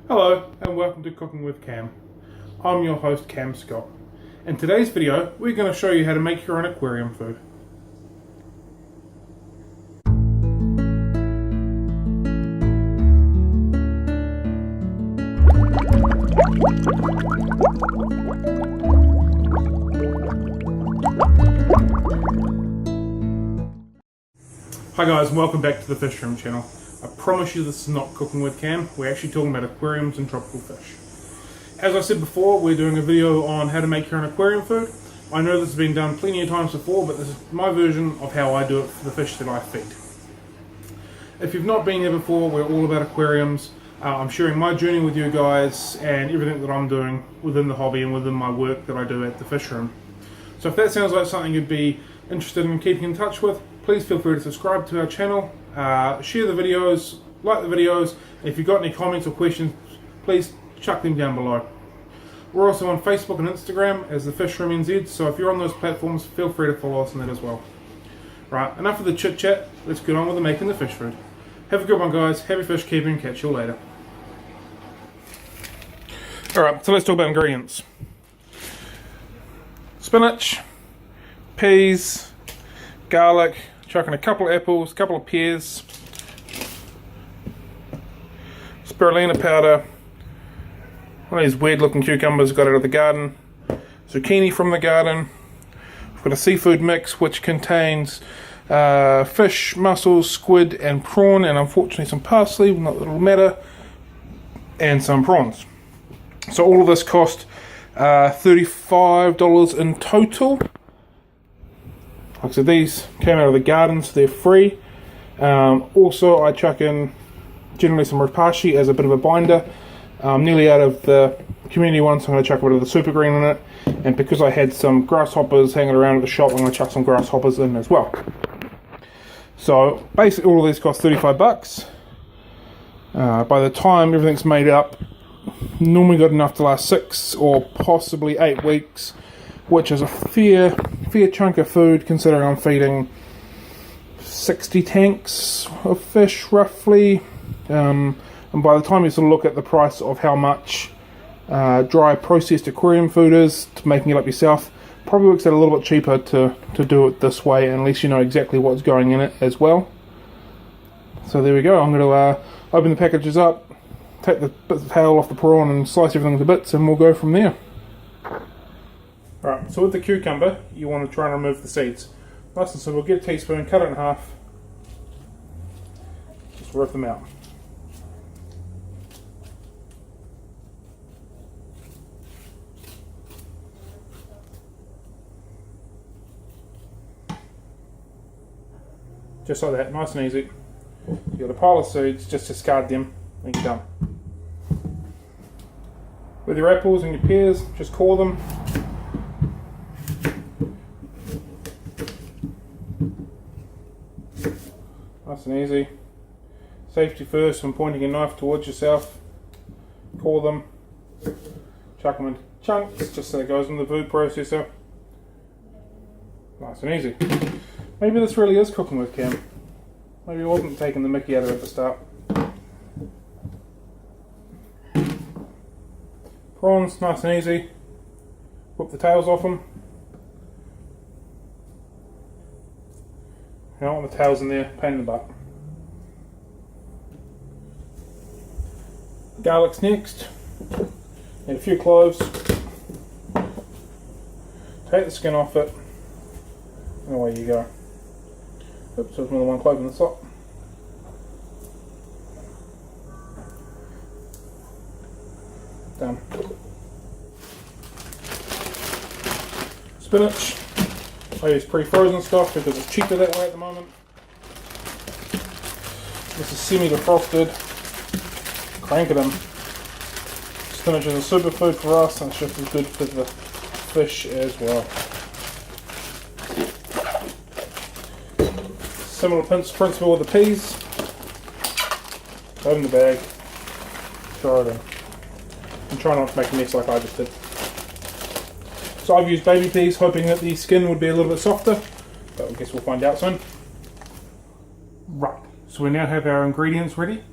Hello and welcome to Cooking with Cam. I'm your host Cam Scott. In today's video we're going to show you how to make your own aquarium food. Hi guys and welcome back to the Fish Room channel. I promise you this is not Cooking with Cam, we're actually talking about aquariums and tropical fish. As I said before, we're doing a video on how to make your own aquarium food. I know this has been done plenty of times before, but this is my version of how I do it for the fish that I feed. If you've not been here before, we're all about aquariums. I'm sharing my journey with you guys and everything that I'm doing within the hobby and within my work that I do at the Fish Room. So if that sounds like something you'd be interested in keeping in touch with, please feel free to subscribe to our channel, share the videos, like the videos, and if you've got any comments or questions, please chuck them down below. We're also on Facebook and Instagram as the Fish Room NZ, so if you're on those platforms, feel free to follow us on that as well. Right, enough of the chit chat, let's get on with the making the fish food. Have a good one guys, happy fish keeping, catch you later. Alright, so let's talk about ingredients. Spinach, peas, garlic, chucking a couple of apples, a couple of pears, spirulina powder, one of these weird looking cucumbers got out of the garden, zucchini from the garden. We've got a seafood mix which contains fish, mussels, squid and prawn, and unfortunately some parsley, not that it'll matter, and some prawns. So all of this cost $35 in total. Like I said, these came out of the garden, so they're free. Also, I chuck in generally some rapashi as a bit of a binder. I'm nearly out of the community one, so I'm going to chuck a bit of the super green in it. And because I had some grasshoppers hanging around at the shop, I'm going to chuck some grasshoppers in as well. So basically all of these cost 35 bucks. By the time everything's made up, normally got enough to last 6 or possibly 8 weeks, which is a fair chunk of food considering I'm feeding 60 tanks of fish roughly. And by the time you sort of look at the price of how much dry processed aquarium food is to making it up yourself, probably works out a little bit cheaper to do it this way, unless you know exactly what's going in it as well. So there we go. I'm going to open the packages up, take the tail off the prawn and slice everything into bits, and we'll go from there. Alright, so with the cucumber, you want to try and remove the seeds. Nice and simple, get a teaspoon, cut it in half, just rip them out. Just like that, nice and easy. You've got a pile of seeds, just discard them and you're done. With your apples and your pears, just core them. Nice and easy. Safety first when pointing a knife towards yourself. Core them. Chuck them into chunks just so it goes in the food processor. Nice and easy. Maybe this really is Cooking with Cam. Maybe I wasn't taking the mickey out of it at the start. Prawns, nice and easy. Whip the tails off them. You don't want the tails in there, pain in the butt. Garlic's next. Need a few cloves. Take the skin off it. And away you go. Oops, there's more than one clove in the top. Done. Spinach. I use pre-frozen stuff because it's cheaper that way at the moment. This is semi-defrosted. Crank it in. Spinach is a superfood for us and it's just as good for the fish as well. Similar principle with the peas. Put in the bag. Throw it in. And try not to make a mess like I just did. So I've used baby peas hoping that the skin would be a little bit softer, but I guess we'll find out soon. Right, so we now have our ingredients ready.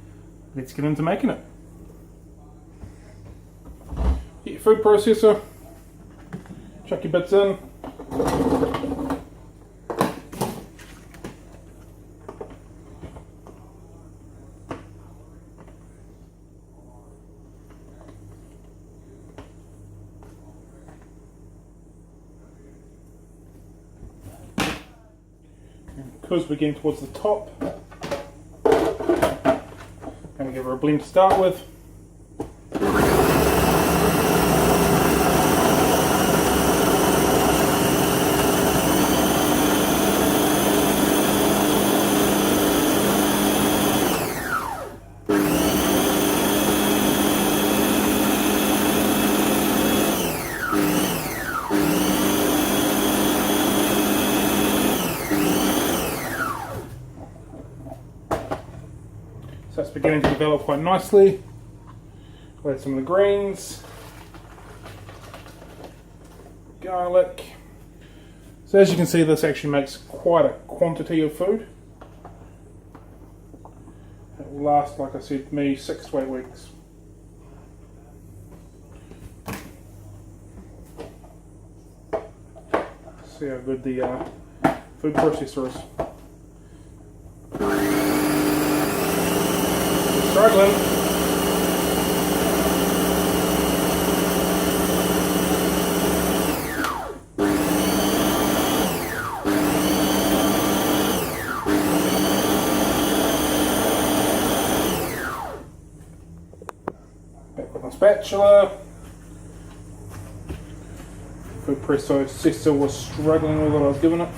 Let's get into making it. food processor, chuck your bits in. Because we're getting towards the top, I'm going to give her a blend to start with. So it's beginning to develop quite nicely. We'll add some of the greens, garlic. So as you can see, this actually makes quite a quantity of food. It will last, like I said, me 6 to 8 weeks. See how good the food processor is. Struggling. Back with my spatula. Food processor was struggling with what I was giving it.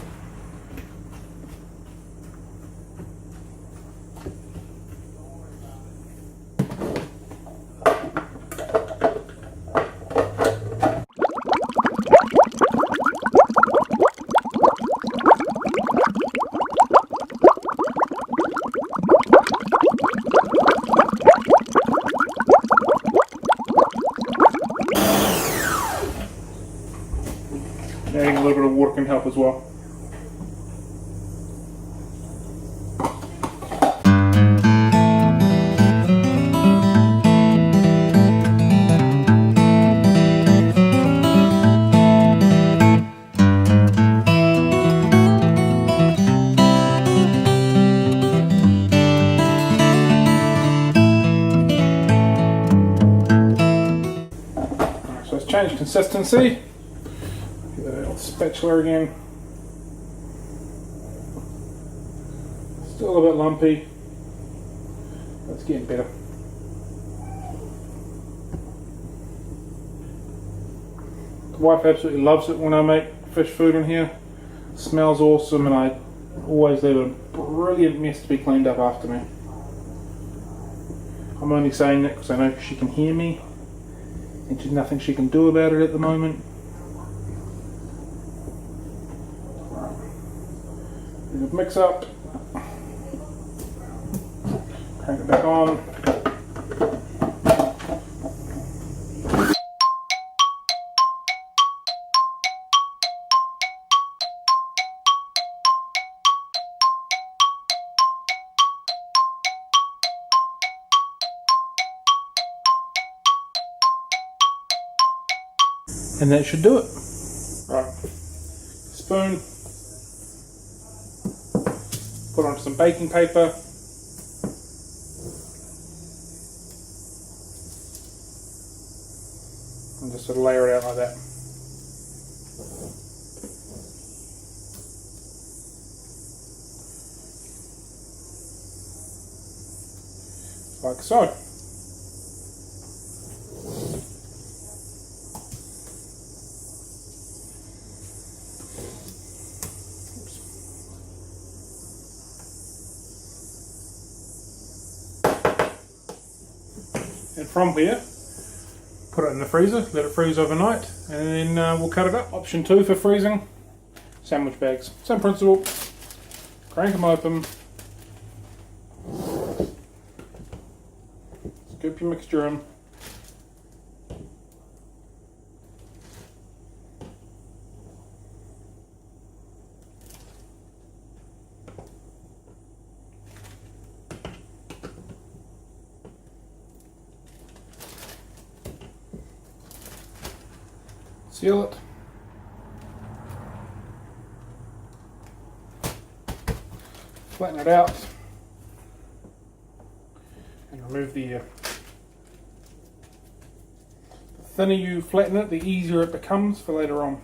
Adding a little bit of water can help as well. So it's changed consistency. Spatula again. Still a bit lumpy. It's getting better. The wife absolutely loves it when I make fish food in here. It smells awesome, and I always leave a brilliant mess to be cleaned up after me. I'm only saying that because I know she can hear me, and there's nothing she can do about it at the moment. Mix up, crank it back on. And that should do it. Right, spoon. Put on some baking paper. And just sort of layer it out like that. Like so. And from here, put it in the freezer, let it freeze overnight, and then we'll cut it up. Option 2 for freezing, sandwich bags. Same principle, crank them open, scoop your mixture in, seal it. Flatten it out and remove the thinner you flatten it, the easier it becomes for later on.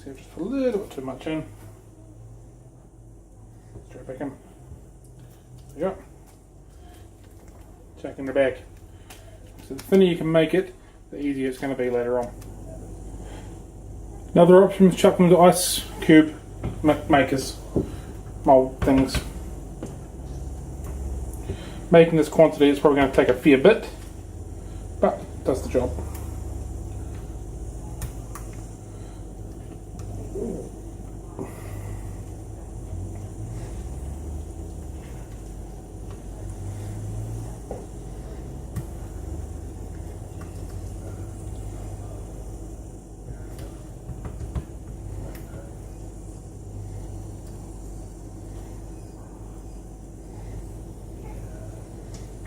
Just put a little bit too much in. Straight back in. There you go. Chuck in the bag. So the thinner you can make it, the easier it's going to be later on. Another option is chuck them into ice cube makers, mold things. Making this quantity is probably going to take a fair bit, but it does the job.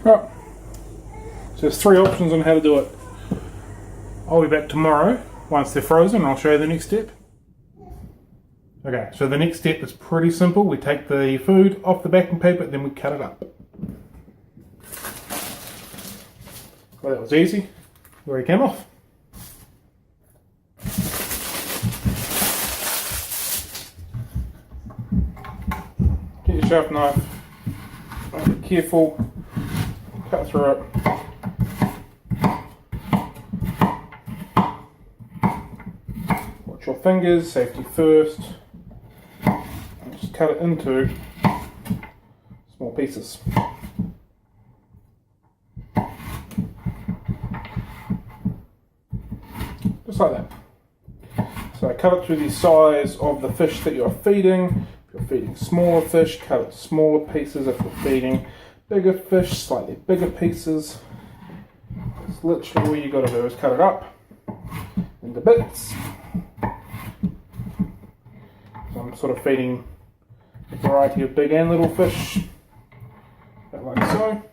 Right, so there's 3 options on how to do it. I'll be back tomorrow once they're frozen and I'll show you the next step. Okay, so the next step is pretty simple. We take the food off the backing paper, then we cut it up. Well, that was easy. Where it came off. Get your sharp knife. Be careful. Cut through it. Watch your fingers, safety first. And just cut it into small pieces. Just like that. So I cut it to the size of the fish that you're feeding. If you're feeding smaller fish, cut it smaller pieces. If you're feeding bigger fish, slightly bigger pieces. It's literally all you got to do is cut it up into bits. So I'm sort of feeding a variety of big and little fish, about like so.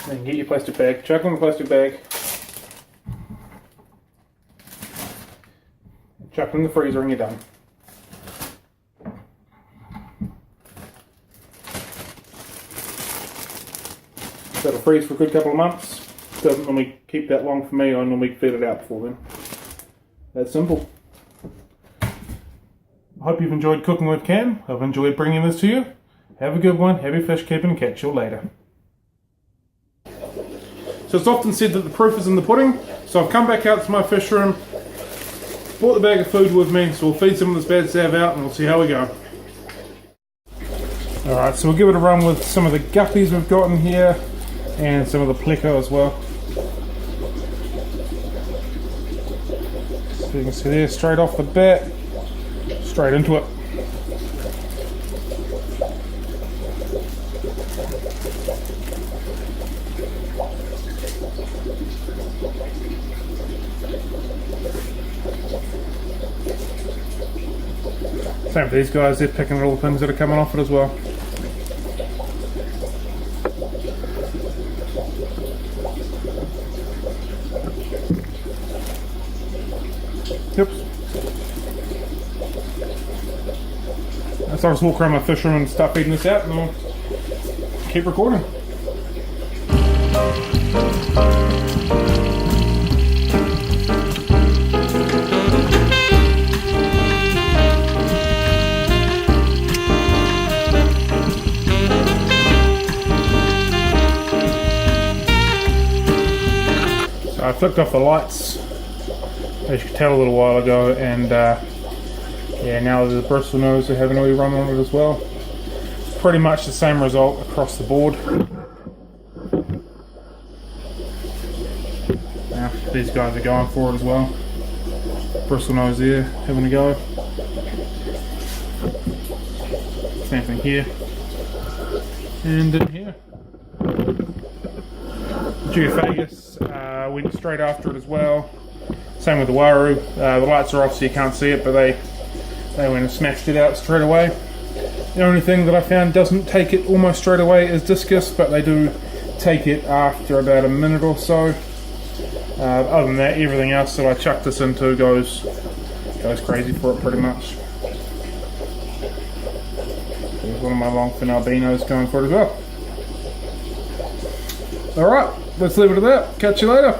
Then get your plastic bag, chuck in the plastic bag. Chuck it in the freezer and you're done. That'll freeze for a good couple of months. Doesn't normally keep that long for me. I normally feed it out before then. That's simple. I hope you've enjoyed cooking with Cam. I've enjoyed bringing this to you. Have a good one. Happy fish keeping and catch you later. So it's often said that the proof is in the pudding. So I've come back out to my fish room. Brought the bag of food with me, so we'll feed some of this bad sav out and we'll see how we go. Alright, so we'll give it a run with some of the guppies we've got in here and some of the pleco as well. So you can see there, straight off the bat, straight into it. Same for these guys, they're picking at all the things that are coming off it as well. Yep. So I'll just walk around my fish room and start feeding this out and I'll keep recording. I flicked off the lights, as you could tell a little while ago, and yeah, now the bristle nose they haven't really run on it as well. It's pretty much the same result across the board. Now these guys are going for it as well. Bristle nose there, having a go. Same thing here, and in here. Geophagus went straight after it as well. Same with the Waru. The lights are off so you can't see it, but they went and smashed it out straight away. The only thing that I found doesn't take it almost straight away is discus, but they do take it after about a minute or so. Other than that, everything else that I chuck this into goes crazy for it pretty much. There's one of my longfin albinos going for it as well. Alright, let's leave it at that. Catch you later.